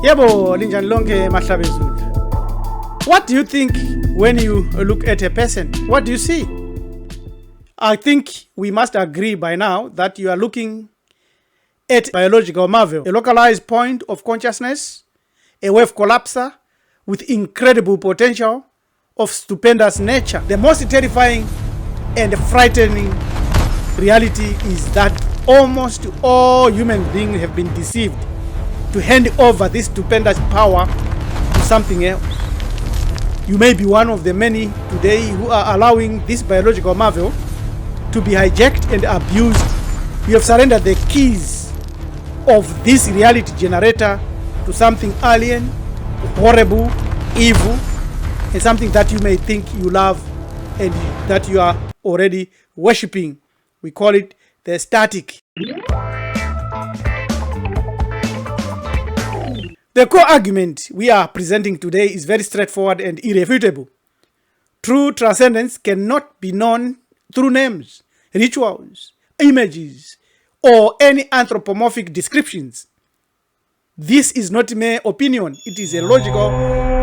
Yebo, linjani lonke mahlabezulu. What do you think when you look at a person? What do you see? I think we must agree by now that you are looking at biological marvel, a localized point of consciousness, a wave collapser with incredible potential of stupendous nature. The most terrifying and frightening reality is that almost all human beings have been deceived to hand over this stupendous power to something else. You may be one of the many today who are allowing this biological marvel to be hijacked and abused. You have surrendered the keys of this reality generator to something alien, horrible, evil, and something that you may think you love and that you are already worshipping. We call it the static. The core argument we are presenting today is very straightforward and irrefutable. True transcendence cannot be known through names, rituals, images, or any anthropomorphic descriptions. This is not mere opinion, it is a logical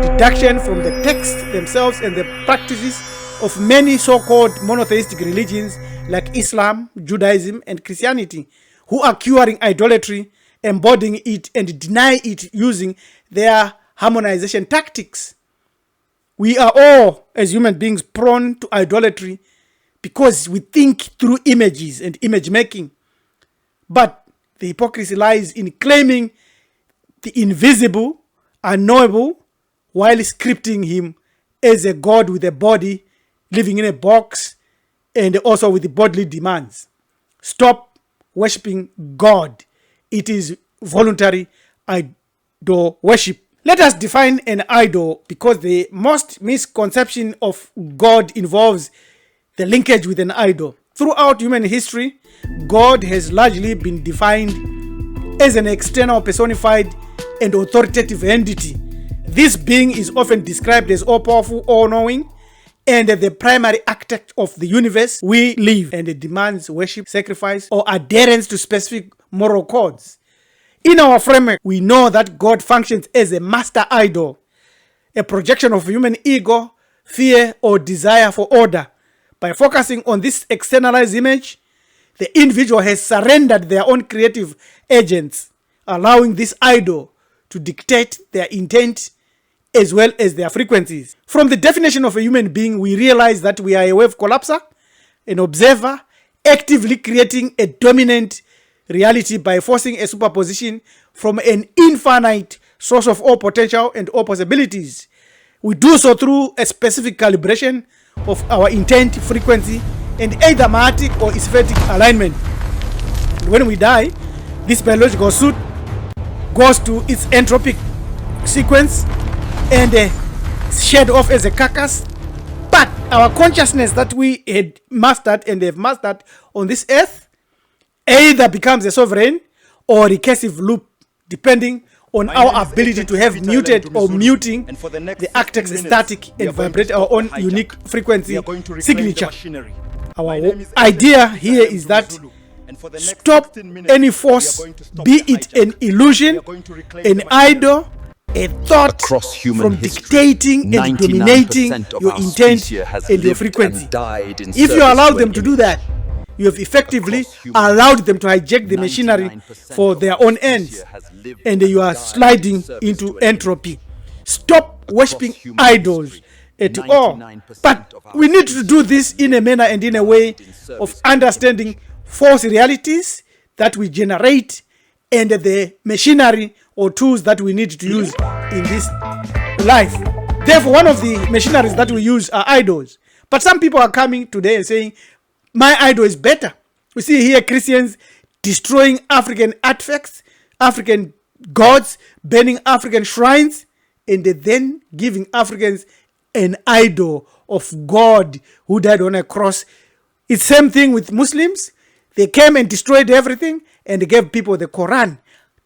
deduction from the texts themselves and the practices of many so-called monotheistic religions like Islam, Judaism, and Christianity, who are curing idolatry, embodying it, and deny it using their harmonization tactics. We are all, as human beings, prone to idolatry because we think through images and image making. But the hypocrisy lies in claiming the invisible, unknowable, while scripting him as a god with a body, living in a box, and also with the bodily demands. Stop worshipping God. It is voluntary idol worship. Let us define an idol, because the most misconception of God involves the linkage with an idol. Throughout human history, God has largely been defined as an external, personified, and authoritative entity. This being is often described as all-powerful, all-knowing, and the primary architect of the universe we live, and it demands worship, sacrifice, or adherence to specific moral codes. In our framework, we know that God functions as a master idol, a projection of human ego, fear, or desire for order. By focusing on this externalized image, the individual has surrendered their own creative agents, allowing this idol to dictate their intent as well as their frequencies. From the definition of a human being, we realize that we are a wave collapser, an observer, actively creating a dominant reality by forcing a superposition from an infinite source of all potential and all possibilities. We do so through a specific calibration of our intent, frequency, and either matic or aesthetic alignment. When we die, this biological suit goes to its entropic sequence and shed off as a carcass. But our consciousness that we had mastered and have mastered on this earth either becomes a sovereign or recursive loop, depending on our ability to have muted or muting the architect's static and vibrate our own unique frequency signature. Our idea here is that stop any force, be it an illusion, an idol, a thought, from dictating and dominating your intent and your frequency. If you allow them to do that, you have effectively allowed them to hijack the machinery for their own ends, and you are sliding into entropy. Stop worshipping idols at all. But we need to do this in a manner and in a way of understanding false realities that we generate and the machinery or tools that we need to use in this life. Therefore, one of the machineries that we use are idols. But some people are coming today and saying, my idol is better. We see here Christians destroying African artifacts, African gods, burning African shrines, and then giving Africans an idol of God who died on a cross. It's same thing with Muslims. They came and destroyed everything and gave people the Quran,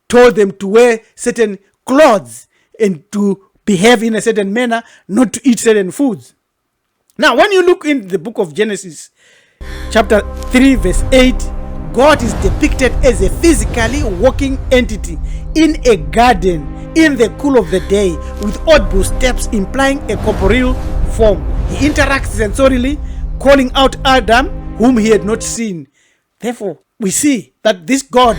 told them to wear certain clothes and to behave in a certain manner, not to eat certain foods. Now, when you look in the book of Genesis, chapter 3, verse 8, God is depicted as a physically walking entity in a garden in the cool of the day with audible steps implying a corporeal form. He interacts sensorily, calling out Adam, whom he had not seen. Therefore, we see that this God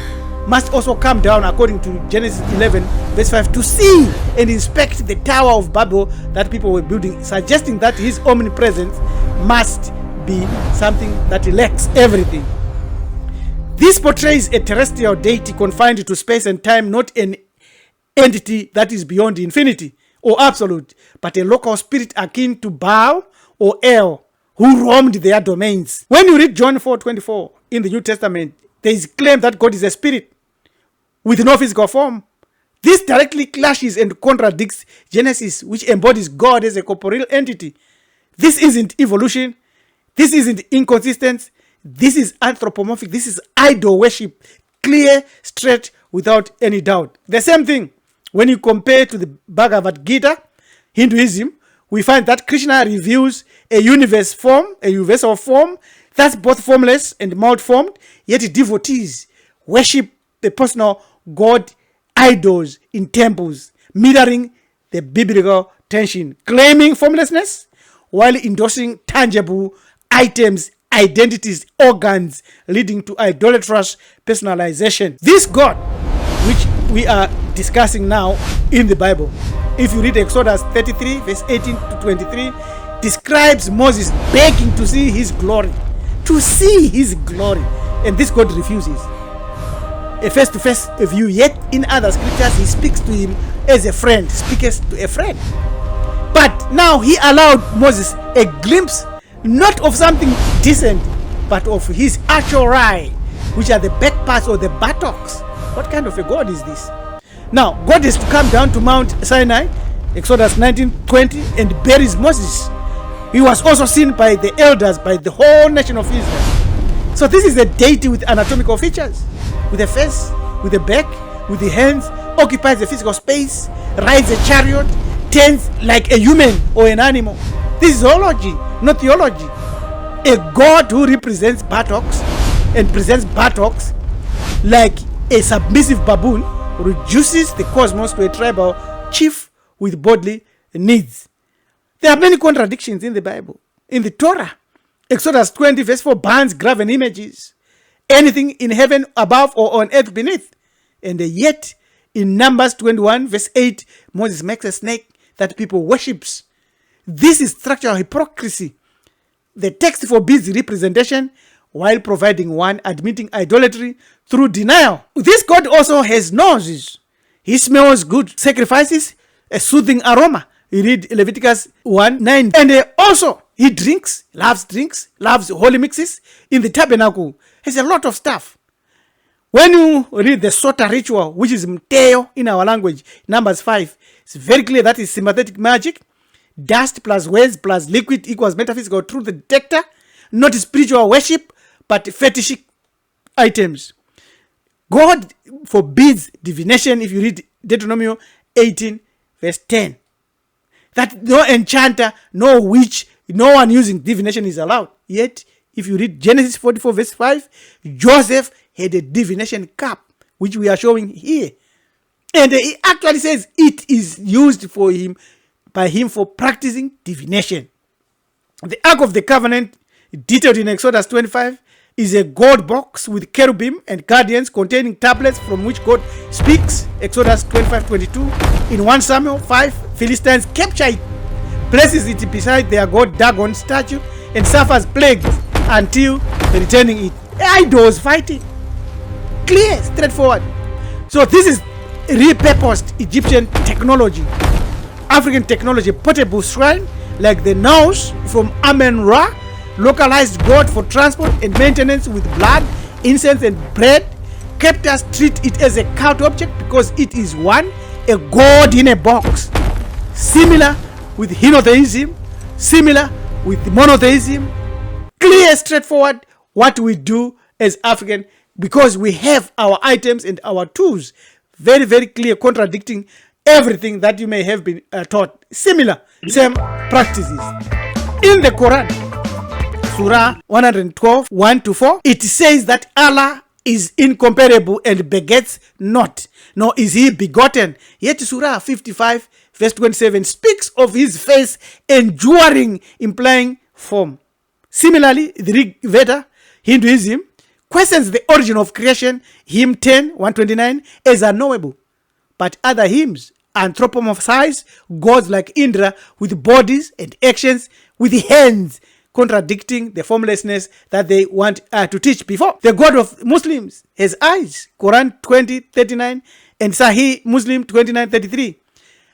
must also come down, according to Genesis 11, verse 5, to see and inspect the Tower of Babel that people were building, suggesting that his omnipresence must be something that lacks everything. This portrays a terrestrial deity confined to space and time, not an entity that is beyond infinity or absolute, but a local spirit akin to Baal or El, who roamed their domains. When you read John 4:24 in the New Testament, there is claim that God is a spirit with no physical form. This directly clashes and contradicts Genesis, which embodies God as a corporeal entity. This isn't evolution. This isn't inconsistent. This is anthropomorphic. This is idol worship. Clear, straight, without any doubt. The same thing when you compare to the Bhagavad Gita, Hinduism, we find that Krishna reveals a universal form that's both formless and malformed, yet devotees worship the personal God idols in temples, mirroring the biblical tension, claiming formlessness while endorsing tangible items, identities, organs, leading to idolatrous personalization. This God, which we are discussing now in the Bible, if you read Exodus 33, verse 18 to 23, describes Moses begging to see his glory, and this God refuses a face-to-face view. Yet in other scriptures he speaks to him as a friend, speaks to a friend. But now he allowed Moses a glimpse, not of something decent, but of his actual eye, which are the back parts or the buttocks. What kind of a God is this? Now God is to come down to Mount Sinai, Exodus 19:20, and buries Moses. He was also seen by the elders, by the whole nation of Israel. So this is a deity with anatomical features, with a face, with a back, with the hands, occupies the physical space, rides a chariot, turns like a human or an animal. This is zoology, not theology. A God who represents buttocks and presents buttocks like a submissive baboon reduces the cosmos to a tribal chief with bodily needs. There are many contradictions in the Bible. In the Torah, Exodus 20 verse 4 bans graven images, anything in heaven above or on earth beneath. And yet, in Numbers 21 verse 8, Moses makes a snake that people worships. This is structural hypocrisy. The text forbids representation while providing one, admitting idolatry through denial. This God also has noses. He smells good sacrifices, a soothing aroma. You read Leviticus 1:9. And also, he loves holy mixes in the tabernacle. Has a lot of stuff. When you read the Sota ritual, which is Mteo in our language, Numbers 5, it's very clear that is sympathetic magic. Dust plus words plus liquid equals metaphysical truth detector. Not spiritual worship, but fetish items. God forbids divination if you read Deuteronomy 18, verse 10. That no enchanter, no witch, no one using divination is allowed. Yet, if you read Genesis 44, verse 5, Joseph had a divination cup, which we are showing here. And he actually says it is used by him for practicing divination. The Ark of the Covenant, detailed in Exodus 25, is a gold box with cherubim and guardians containing tablets from which God speaks. Exodus 25:22. In 1 Samuel 5, Philistines capture it, places it beside their god Dagon statue, and suffers plagues until returning it. Idols fighting. Clear, straightforward. So this is repurposed Egyptian technology, African technology, portable shrine like the Nose from Amen-Ra, localized God for transport and maintenance with blood, incense, and bread. Captors treat it as a cult object because it is one, a God in a box. Similar with henotheism, similar with monotheism. Clear, straightforward what we do as African, because we have our items and our tools. Very, very clear, contradicting everything that you may have been taught. Similar, same practices. In the Quran, Surah 112, 1-4, it says that Allah is incomparable and begets not, nor is he begotten. Yet Surah 55 verse 27 speaks of his face enduring, implying form. Similarly, the Rig Veda, Hinduism, questions the origin of creation, hymn 10, 129, as unknowable. But other hymns anthropomorphize gods like Indra with bodies and actions with hands, contradicting the formlessness that they want to teach before. The God of Muslims has eyes, Quran 20:39 and Sahih Muslim 29:33.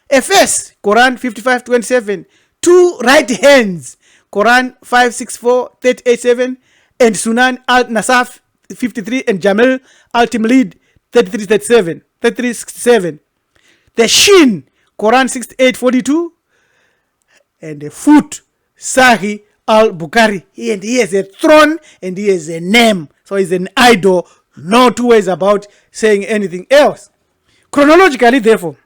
A face, Quran 55:27. Two right hands, Quran 564:387 and Sunan al-Nasaf 53 and Jamil al-Timlid 33:67. The shin, Quran 68:42 and the foot, Sahih al-Bukhari. And he has a throne and he has a name. So he's an idol. No two ways about saying anything else. Chronologically, therefore,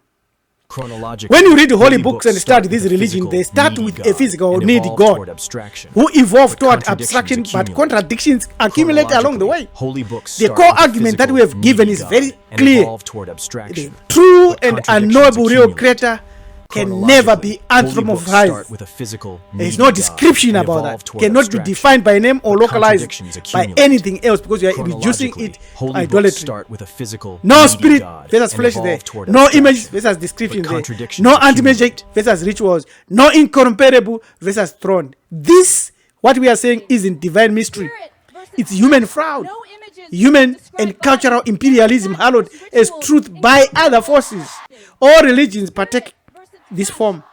when you read the holy books and study this religion, they start with a physical needy God who evolved toward abstraction, but contradictions accumulate along the way. The core argument that we have given is very clear. The true and unknowable real creator can never be anthropomorphized. There is no description about that. Cannot be defined by name or localized by anything else, because you are reducing it to idolatry. No spirit versus flesh there. No image versus description there. No anti-magic versus rituals. No incomparable versus throne. This, what we are saying, isn't divine mystery. It's human fraud. Human and cultural imperialism hallowed as truth by other forces. All religions partake this form.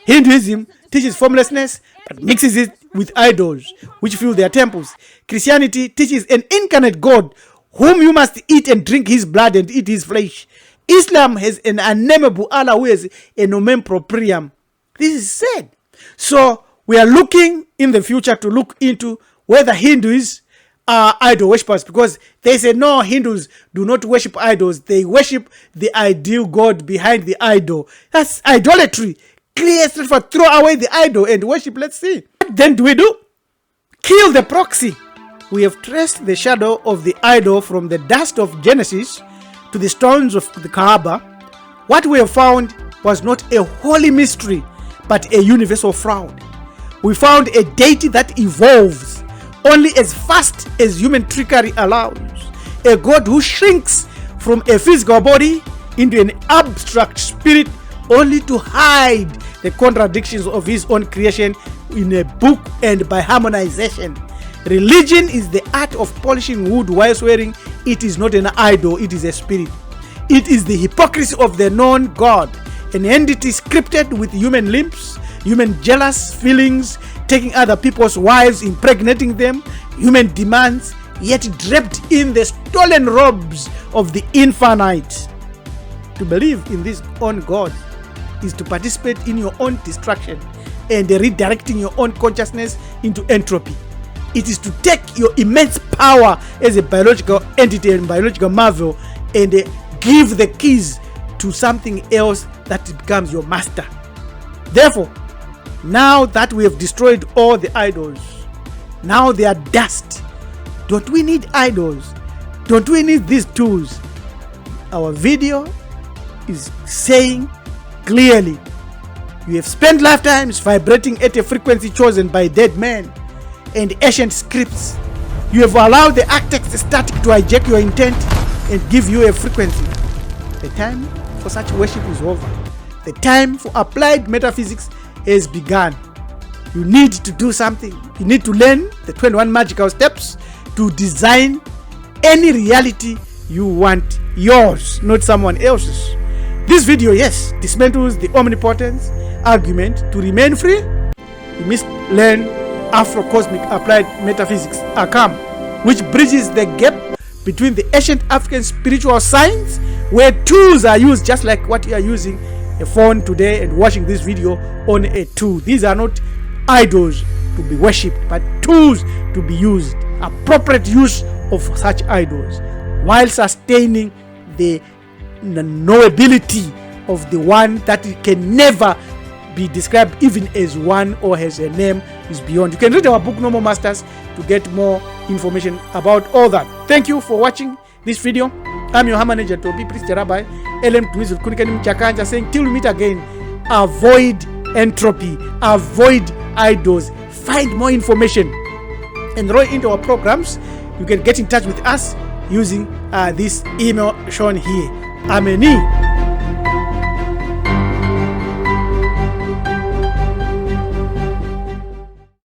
Hinduism teaches formlessness but mixes it with idols which fill their temples. Christianity teaches an incarnate God whom you must eat and drink his blood and eat his flesh. Islam has an unnameable Allah who has a nomen proprium. This is said. So we are looking in the future to look into whether Hindus are idol worshippers, because they say no, Hindus do not worship idols. They worship the ideal God behind the idol. That's idolatry. Clear, straightforward. Throw away the idol and worship. Let's see. What then do we do? Kill the proxy. We have traced the shadow of the idol from the dust of Genesis to the stones of the Kaaba. What we have found was not a holy mystery, but a universal fraud. We found a deity that evolves only as fast as human trickery allows. A God who shrinks from a physical body into an abstract spirit only to hide the contradictions of his own creation in a book and by harmonization. Religion is the art of polishing wood while swearing it is not an idol, it is a spirit. It is the hypocrisy of the known God, an entity scripted with human limbs, human jealous feelings, taking other people's wives, impregnating them, human demands, yet draped in the stolen robes of the infinite. To believe in this own God is to participate in your own destruction and redirecting your own consciousness into entropy. It is to take your immense power as a biological entity and biological marvel and give the keys to something else that becomes your master. Therefore, now that we have destroyed all the idols, now they are dust. Don't we need idols? Don't we need these tools? Our video is saying clearly, you have spent lifetimes vibrating at a frequency chosen by dead men and ancient scripts. You have allowed the architect's static to hijack your intent and give you a frequency. The time for such worship is over. The time for applied metaphysics has begun. You need to do something. You need to learn the 21 magical steps to design any reality you want, yours, not someone else's. This video, yes, dismantles the omnipotence argument. To remain free, you must learn Afro-Cosmic Applied Metaphysics, ACAM, which bridges the gap between the ancient African spiritual science, where tools are used just like what you are using a phone today and watching this video on a tool. These are not idols to be worshipped, but tools to be used. Appropriate use of such idols while sustaining the knowability of the one that can never be described even as one or has a name is beyond. You can read our book No More Masters to get more information about all that. Thank you for watching. this video. I'm your manager to be Priest Rabbi Ellen Twizul Kunikanim Chakanja, saying till we meet again, avoid entropy, avoid idols, find more information, enroll into our programs. You can get in touch with us using this email shown here. Ameni.